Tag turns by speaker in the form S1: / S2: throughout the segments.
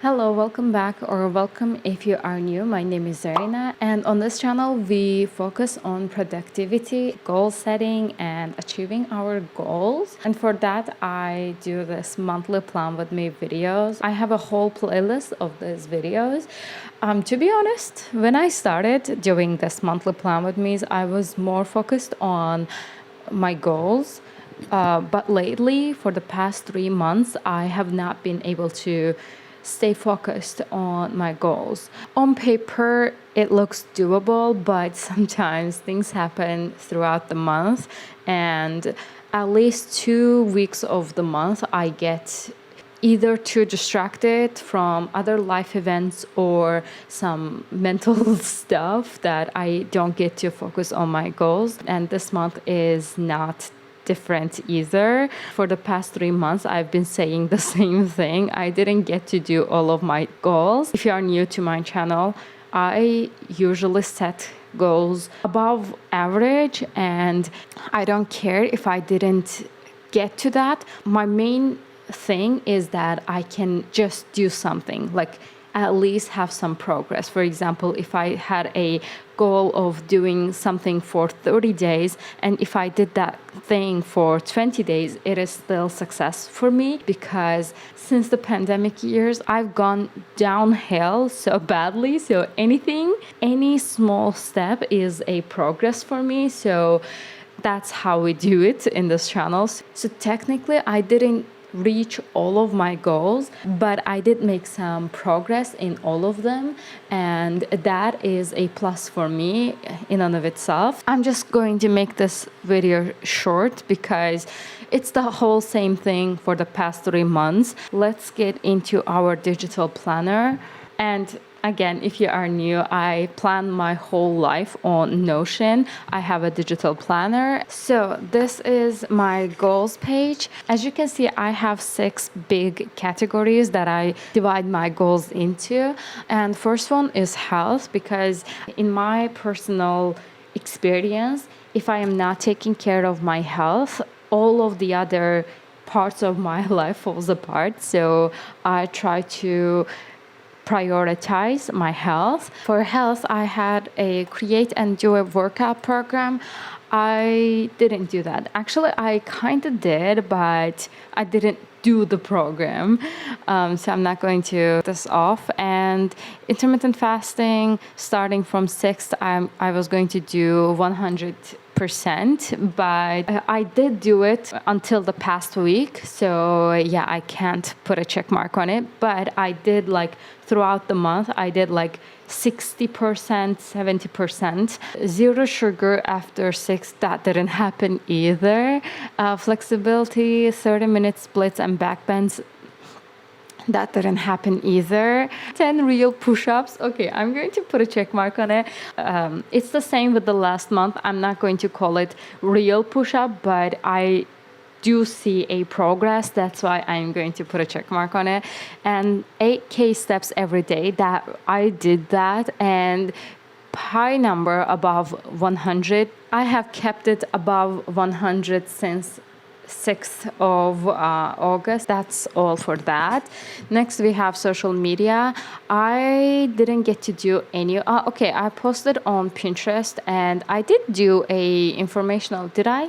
S1: Hello, welcome back or welcome if you are new. My name is Zarina, and on this channel we focus on productivity, goal setting and achieving our goals. And for that I do this monthly plan with me videos. I have a whole playlist of these videos. To be honest, when I started doing this monthly plan with me, I was more focused on my goals. But lately, for the past 3 months, I have not been able to stay focused on my goals. On paper, it looks doable, but sometimes things happen throughout the month, and at least 2 weeks of the month, I get either too distracted from other life events or some mental stuff that I don't get to focus on my goals. And this month is not different either. For the past 3 months, I've been saying the same thing. I didn't get to do all of my goals. If you are new to my channel, I usually set goals above average, and I don't care if I didn't get to that. My main thing is that I can just do something, like at least have some progress. For example, if I had a goal of doing something for 30 days, and if I did that thing for 20 days, it is still success for me, because since the pandemic years, I've gone downhill so badly. So any small step is a progress for me. So that's how we do it in this channel. So technically, I didn't reach all of my goals, but I did make some progress in all of them, and that is a plus for me in and of itself. I'm just going to make this video short because it's the whole same thing for the past 3 months. Let's get into our digital planner. And again, if you are new, I plan my whole life on Notion. I have a digital planner. So this is my goals page. As you can see, I have 6 big categories that I divide my goals into. And first one is health, because in my personal experience, if I am not taking care of my health, all of the other parts of my life falls apart. So I try to prioritize my health. For health, I had a create and do a workout program. I didn't do that. Actually, I kind of did, but I didn't do the program. So I'm not going to this off. And intermittent fasting, starting from 6th, I was going to do 100%, but I did do it until the past week. So yeah, I can't put a check mark on it, but I did, like, throughout the month, I did like 60%, 70%. Zero sugar after 6, that didn't happen either. Flexibility, 30-minute splits and back bends, that didn't happen either. 10 real push-ups. Okay, I'm going to put a check mark on it. It's the same with the last month. I'm not going to call it real push-up, but I do see a progress. That's why I'm going to put a check mark on it. And 8K steps every day, that I did that, and high number above 100. I have kept it above 100 since 6th of August. That's all for that. Next, we have social media. I didn't get to do any. Okay, I posted on Pinterest, and I did do a informational. Did I?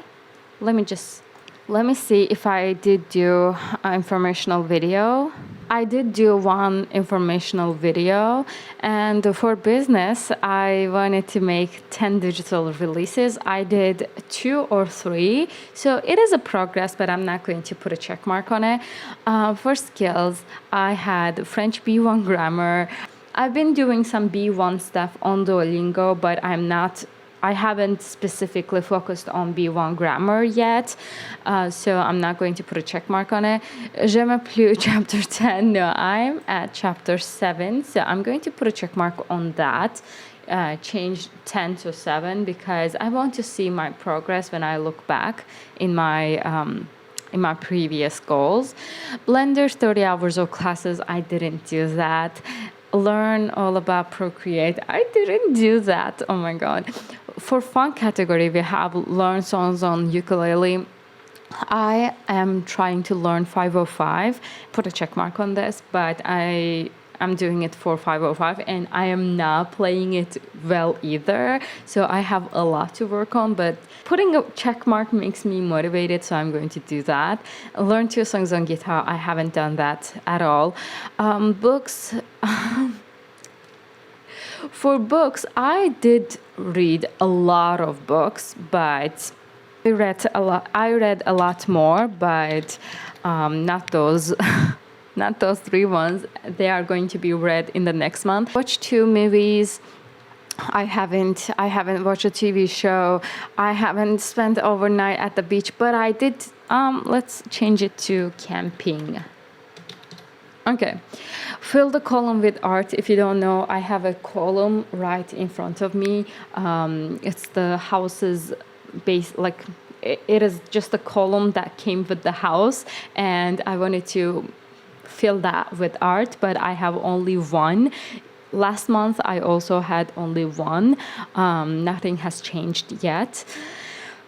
S1: Let me see if I did do an informational video. I did do one informational video, and for business, I wanted to make 10 digital releases. I did 2 or 3, so it is a progress, but I'm not going to put a check mark on it. For skills, I had French B1 grammar. I've been doing some B1 stuff on Duolingo, but I haven't specifically focused on B1 grammar yet, so I'm not going to put a check mark on it. Je me plus chapter 10. No, I'm at chapter 7, so I'm going to put a check mark on that. Change 10 to 7 because I want to see my progress when I look back in my previous goals. Blender 30 hours of classes, I didn't do that. Learn all about Procreate, I didn't do that. Oh my god. For fun category, we have learn songs on ukulele. I am trying to learn 505. Put a check mark on this, but I'm doing it for 505 and I am not playing it well either. So I have a lot to work on, but putting a check mark makes me motivated, so I'm going to do that. Learn 2 songs on guitar. I haven't done that at all. Books. For books, I did read a lot of books, but I read a lot more, but not those. Not those 3 ones. They are going to be read in the next month. Watched 2 movies. I haven't watched a TV show. I haven't spent overnight at the beach, but I did. Let's change it to camping. Okay, fill the column with art. If you don't know, I have a column right in front of me. It's the house's base, like it is just a column that came with the house, and I wanted to fill that with art, but I have only one. Last month I also had only one. Nothing has changed yet.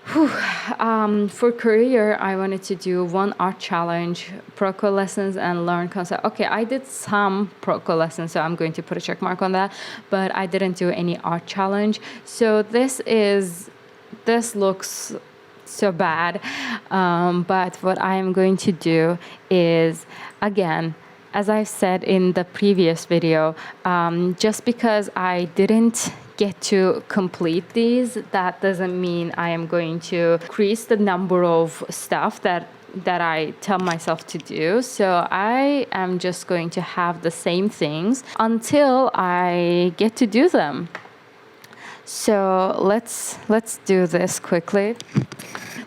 S1: For career, I wanted to do 1 art challenge, Proco lessons, and learn concept. Okay, I did some Proco lessons, so I'm going to put a check mark on that, but I didn't do any art challenge. So this looks so bad, but what I am going to do is, again, as I said in the previous video, just because I didn't get to complete these, that doesn't mean I am going to increase the number of stuff that I tell myself to do. So I am just going to have the same things until I get to do them. So let's do this quickly.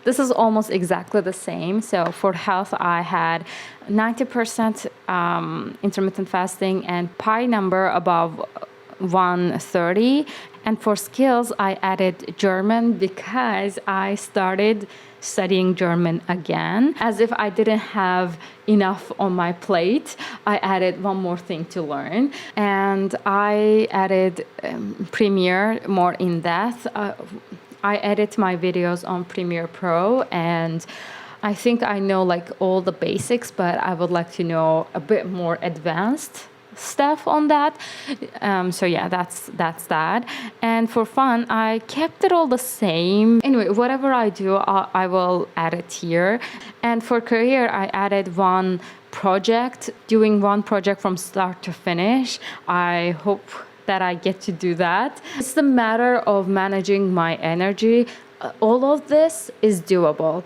S1: This is almost exactly the same. So for health, I had 90% intermittent fasting and pi number above 130. And for skills, I added German because I started studying German again. As if I didn't have enough on my plate, I added one more thing to learn. And I added Premiere more in depth. I edit my videos on Premiere Pro, and I think I know like all the basics, but I would like to know a bit more advanced stuff on that. So yeah, that's that. And for fun, I kept it all the same. Anyway, whatever I do, I will add it here. And for career, I added one project, doing one project from start to finish. I hope that I get to do that. It's the matter of managing my energy. All of this is doable.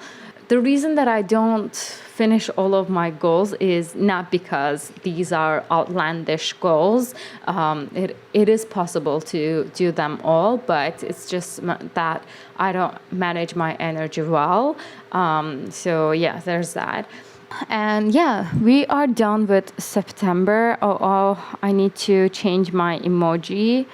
S1: The reason that I don't finish all of my goals is not because these are outlandish goals. It is possible to do them all, but it's just that I don't manage my energy well. So yeah, there's that. And yeah, we are done with September. Oh, I need to change my emoji.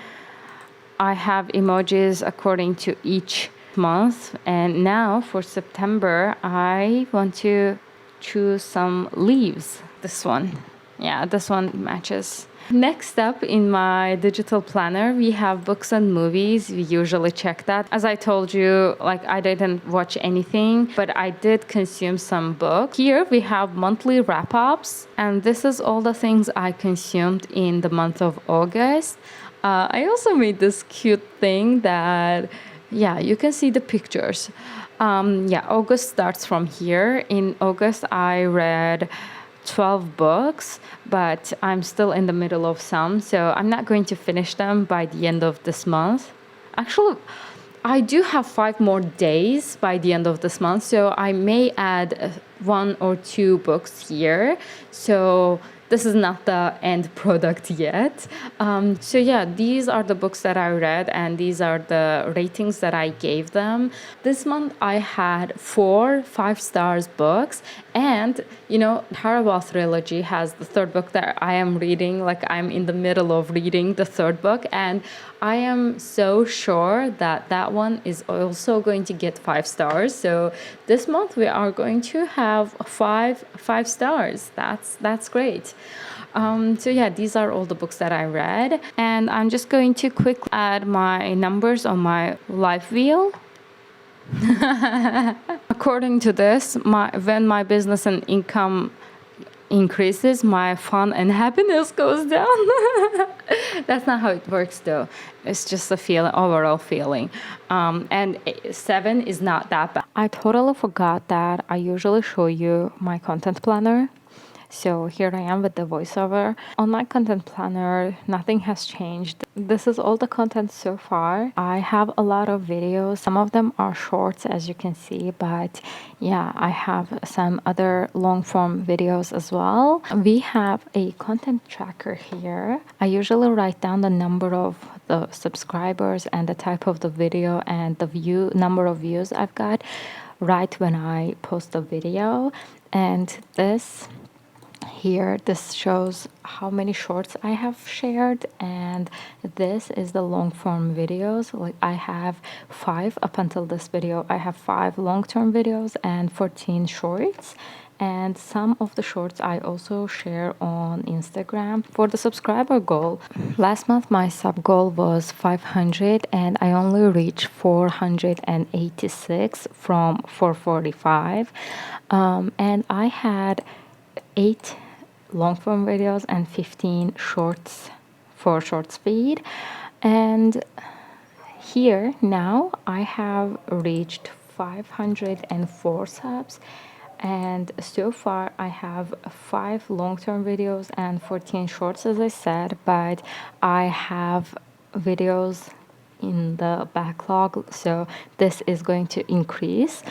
S1: I have emojis according to each month. And now for September, I want to choose some leaves. This one. Yeah, this one matches. Next up in my digital planner, we have books and movies. We usually check that. As I told you, like I didn't watch anything, but I did consume some books. Here we have monthly wrap-ups, and this is all the things I consumed in the month of August. I also made this cute thing that, yeah, you can see the pictures. August starts from here. In August, I read 12 books, but I'm still in the middle of some, so I'm not going to finish them by the end of this month. Actually, I do have 5 more days by the end of this month, so I may add 1 or 2 books here. So this is not the end product yet. So yeah, these are the books that I read, and these are the ratings that I gave them. This month I had 4 5-stars books, and you know, Harawa trilogy has the 3rd book that I am reading. Like I'm in the middle of reading the 3rd book, and I am so sure that that one is also going to get 5 stars. So this month we are going to have 5 stars. That's great. So yeah, these are all the books that I read, and I'm just going to quickly add my numbers on my life wheel. According to this, when my business and income increases, my fun and happiness goes down. That's not how it works though. It's just a feeling, overall feeling. And 7 is not that bad. I totally forgot that I usually show you my content planner. So here I am with the voiceover. On my content planner, nothing has changed. This is all the content so far. I have a lot of videos. Some of them are shorts, as you can see, but yeah, I have some other long form videos as well. We have a content tracker here. I usually write down the number of the subscribers and the type of the video and the number of views I've got right when I post a video. And this shows how many shorts I have shared, and this is the long form videos. Like I have 5 up until this video. I have 5 long-term videos and 14 shorts, and some of the shorts I also share on Instagram. For the subscriber goal, last month my sub goal was 500 and I only reached 486 from 445, and I had 8 long form videos and 15 shorts for short speed. And here now I have reached 504 subs, and so far I have 5 long-term videos and 14 shorts, as I said, but I have videos in the backlog, so this is going to increase.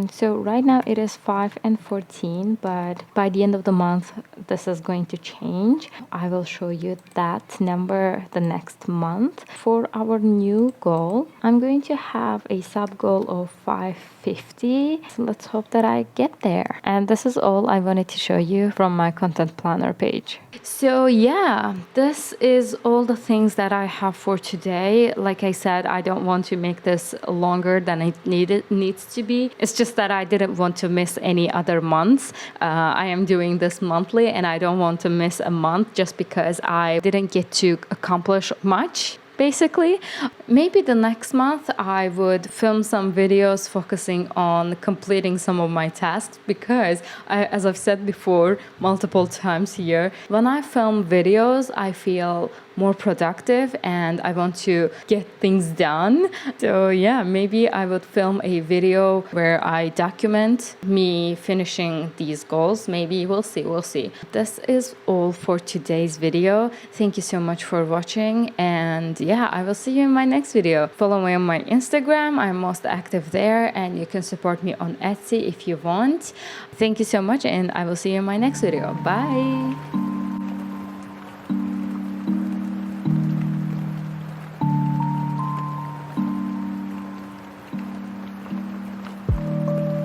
S1: So right now it is 5 and 14, but by the end of the month this is going to change. I will show you that number the next month. For our new goal, I'm going to have a sub goal of 550. So let's hope that I get there. And this is all I wanted to show you from my content planner page. So yeah, this is all the things that I have for today. Like I said, I don't want to make this longer than it needs to be. It's just that I didn't want to miss any other months. I am doing this monthly and I don't want to miss a month just because I didn't get to accomplish much. Basically, maybe the next month I would film some videos focusing on completing some of my tasks, because as I've said before multiple times here, when I film videos I feel more productive and I want to get things done. So yeah, maybe I would film a video where I document me finishing these goals. Maybe we'll see. This is all for today's video. Thank you so much for watching, and yeah, I will see you in my next video. Follow me on my Instagram. I'm most active there, and you can support me on Etsy if you want. Thank you so much, and I will see you in my next video. Bye.